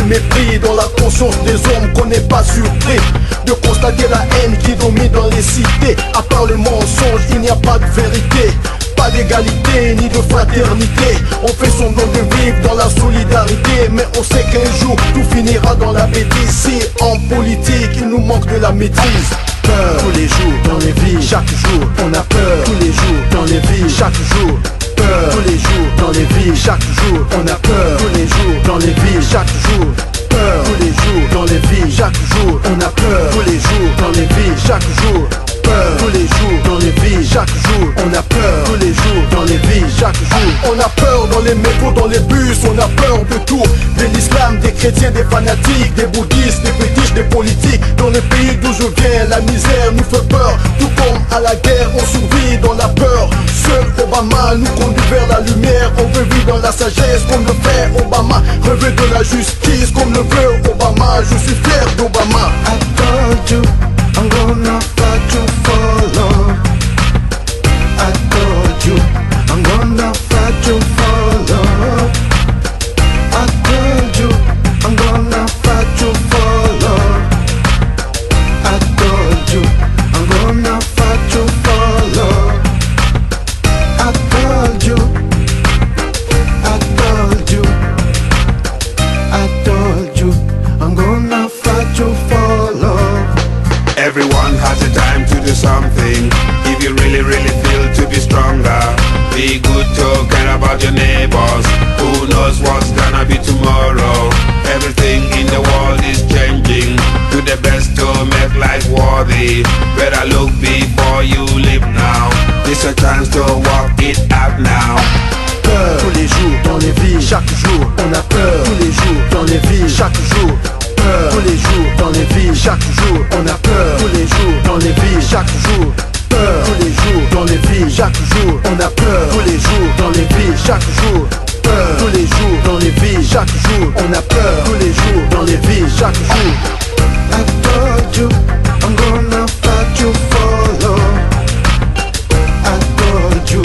mépris dans la conscience des hommes qu'on n'est pas surpris de constater la haine qui domine dans les cités. À part le mensonge, il n'y a pas de vérité, pas d'égalité ni de fraternité. On fait semblant de vivre dans la solidarité, mais on sait qu'un jour tout finira dans la bêtise. Si en politique il nous manque de la maîtrise. Peur tous les jours dans les vies, chaque jour on a peur. Tous les jours dans les vies, chaque jour. Peur tous les jours dans les vies, chaque jour on a peur. Tous les jours dans les vies, chaque jour. Peur tous les jours dans les vies, chaque jour on a peur. Tous les jours dans les vies, chaque jour. Peur tous les jours dans les vies, chaque jour on a peur. Tous les jours dans les vies, chaque jour on a peur. Dans les métros, dans les bus, on a peur de tout. De l'islam, des chrétiens, des fanatiques, des bouddhistes, des fétiches, des politiques. Dans le pays d'où je viens, la misère nous fait peur. Tout comme à la guerre, on survit dans la peur. Seul Obama nous conduit vers la lumière. On veut vivre dans la sagesse comme le fait Obama. Rêver de la justice comme le veut Obama. Je suis fier d'Obama. I told you I'm gonna fight you for love. I told you I'm gonna fight you for love. I told you I'm gonna fight you for love. I told you I'm gonna fight you for love. I told you, I told you, I told you I'm gonna fight you for love. Everyone has a time to do something. If you really feel to be stronger, be good to care about your neighbors. Who knows what's gonna be tomorrow? Everything in the world is changing. Do the best to make life worthy. Better look before you live now. This a chance to walk it out now. Peur tous les jours dans les vies, chaque jour on a peur. Tous les jours dans les vies, chaque jour. Peur tous les jours dans les vies, chaque jour on a peur. Tous les jours dans les vies, chaque jour. Peur tous les jours dans les vies, chaque jour on a peur. Tous les jours dans les vies, chaque jour. Peur tous les jours dans les vies, chaque jour on a peur. Tous les jours dans les vies, chaque jour. I told you I'm gonna fight you for love. I told you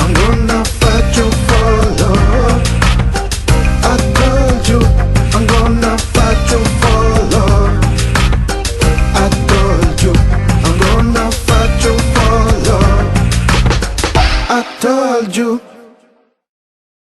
I'm gonna fight you for love. I told you I'm gonna fight you for love. I told you I'm gonna fight you for love. I told you